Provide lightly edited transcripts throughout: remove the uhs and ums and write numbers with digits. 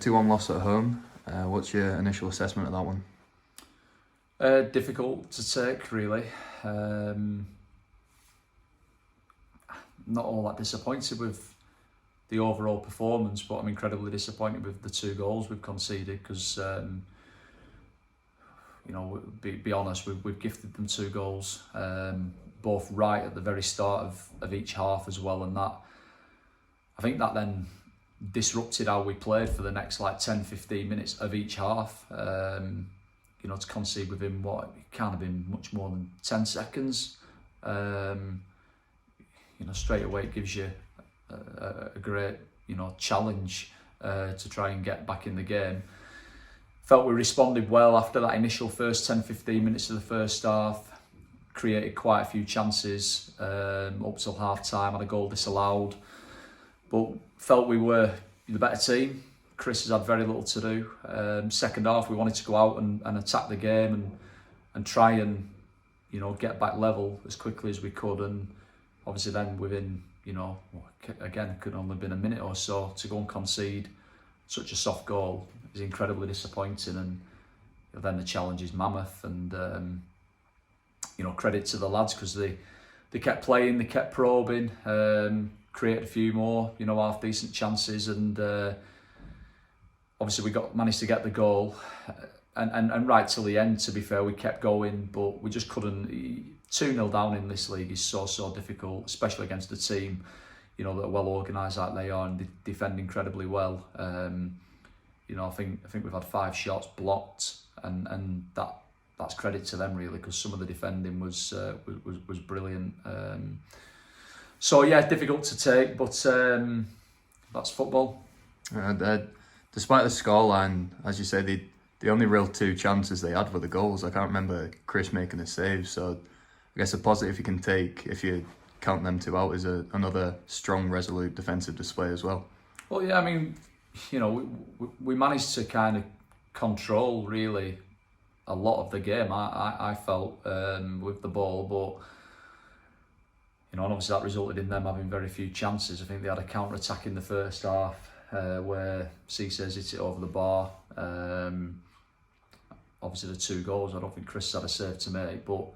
2-1 loss at home. What's your initial assessment of that one? Difficult to take, really. Not all that disappointed with the overall performance, but I'm incredibly disappointed with the 2 goals we've conceded because, be honest, we've gifted them 2 goals, both right at the very start of each half as well, and that I think that then disrupted how we played for the next 10-15 minutes of each half. To concede within it can't have been much more than 10 seconds. Straight away it gives you a great challenge to try and get back in the game. Felt we responded well after that initial first 10-15 minutes of the first half. Created quite a few chances up till half time, had a goal disallowed, but felt we were the better team. Chris has had very little to do. Second half we wanted to go out and attack the game and try and get back level as quickly as we could, and obviously then within again it could only have been a minute or so to go and concede such a soft goal is incredibly disappointing, and then the challenge is mammoth, and credit to the lads because they kept playing, they kept probing, created a few more half decent chances, and obviously we managed to get the goal, and right till the end, to be fair, we kept going, but we just couldn't. 2-0 down in this league is so difficult, especially against a team that are well organised like they are and they defend incredibly well. I think we've had 5 shots blocked, and that's credit to them really, because some of the defending was brilliant. Difficult to take, but that's football. Despite the scoreline, as you say, the only real 2 chances they had were the goals. I can't remember Chris making a save, so I guess a positive you can take, if you count them 2 out, is another strong, resolute defensive display as well. Well, yeah, I mean, we managed to kind of control really a lot of the game. I felt with the ball, but and obviously that resulted in them having very few chances. I think they had a counter attack in the first half where Cesar's hit it over the bar. Obviously the 2 goals, I don't think Chris had a save to make, but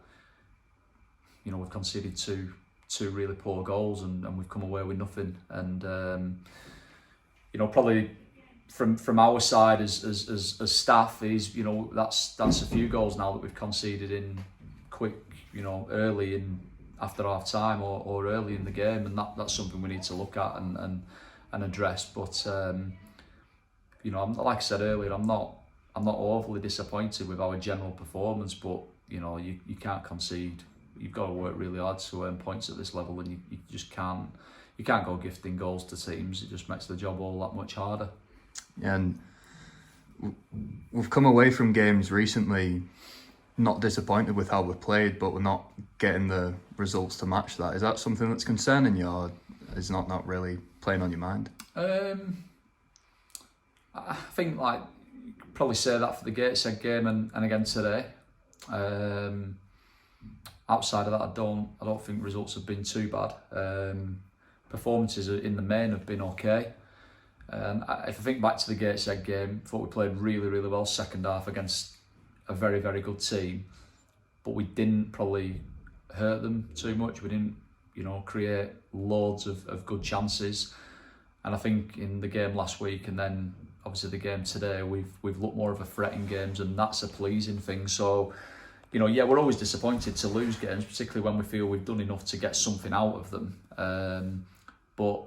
we've conceded two really poor goals, and we've come away with nothing. And probably from our side as staff is that's a few goals now that we've conceded in quick, early in after half time or early in the game, and that's something we need to look at and address. But like I said earlier, I'm not overly disappointed with our general performance, but you can't concede. You've got to work really hard to earn points at this level, and you just can't go gifting goals to teams. It just makes the job all that much harder. Yeah, and we've come away from games recently not disappointed with how we've played, but we're not getting the results to match that. Is that something that's concerning you, or is not really playing on your mind? I think you could probably say that for the Gateshead game and again today. Outside of that, I don't think results have been too bad. Performances in the main have been okay. And if I think back to the Gateshead game, I thought we played really, really well second half against a very, very good team, but we didn't probably hurt them too much. We didn't, create loads of good chances. And I think in the game last week and then obviously the game today, we've looked more of a threat in games, and that's a pleasing thing. So, we're always disappointed to lose games, particularly when we feel we've done enough to get something out of them. But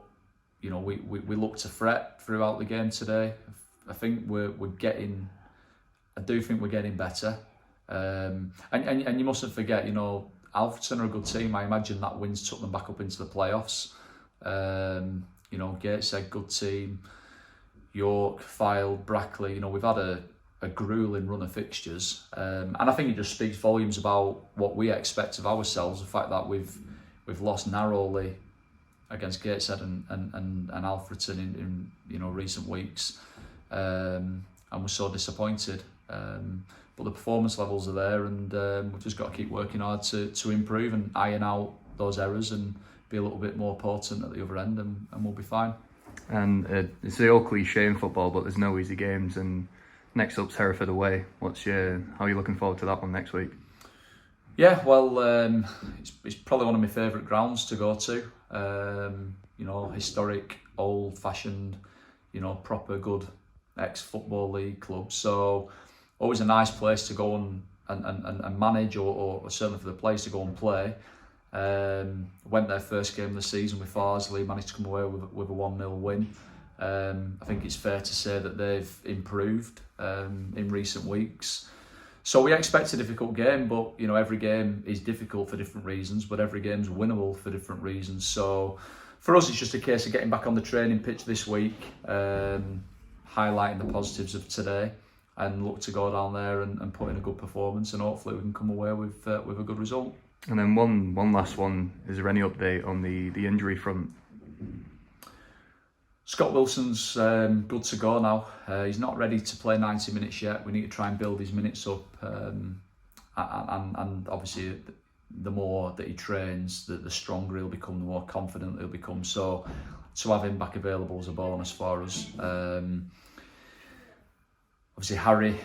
we look to threat throughout the game today. I think we're getting. I do think we're getting better. And you mustn't forget, Alfreton are a good team. I imagine that wins took them back up into the playoffs. Gateshead, good team. York, Fylde, Brackley. We've had a grueling run of fixtures, and I think it just speaks volumes about what we expect of ourselves. The fact that we've lost narrowly against Gateshead and Alfreton in recent weeks, and we're so disappointed. But the performance levels are there, and we've just got to keep working hard to improve and iron out those errors and be a little bit more potent at the other end, and we'll be fine. And it's the old cliche in football, but there's no easy games. And next up's Hereford away. How are you looking forward to that one next week? Yeah, well, it's probably one of my favourite grounds to go to. Historic, old-fashioned, proper good ex-Football League club. So always a nice place to go and manage, or certainly for the players to go and play. Went there first game of the season with Farsley, managed to come away with a 1-0 win. I think it's fair to say that they've improved in recent weeks. So we expect a difficult game, but every game is difficult for different reasons, but every game's winnable for different reasons. So for us, it's just a case of getting back on the training pitch this week, highlighting the positives of today, and look to go down there and put in a good performance, and hopefully we can come away with a good result. And then one last one, is there any update on the injury front? Scott Wilson's good to go now. He's not ready to play 90 minutes yet. We need to try and build his minutes up, and obviously the more that he trains, the stronger he'll become, the more confident he'll become. So to have him back available is a bonus for us. Obviously Harry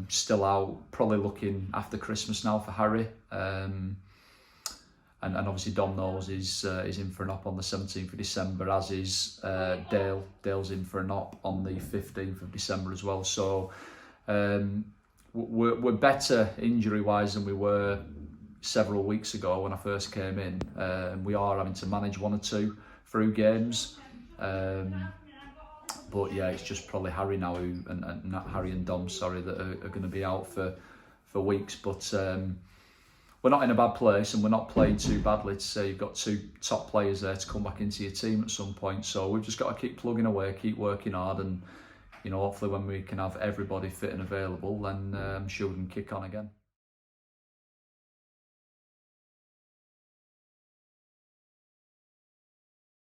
still out, probably looking after Christmas now for Harry. And obviously Dom knows he's in for an op on the 17th of December, as is Dale. Dale's in for an op on the 15th of December as well. So we're better injury-wise than we were several weeks ago when I first came in. We are having to manage one or two through games. But yeah, it's just probably Harry now, and not Harry and Dom, sorry, that are going to be out for weeks. But we're not in a bad place, and we're not playing too badly to say you've got two top players there to come back into your team at some point. So we've just got to keep plugging away, keep working hard, and hopefully when we can have everybody fit and available, then I'm sure we can kick on again.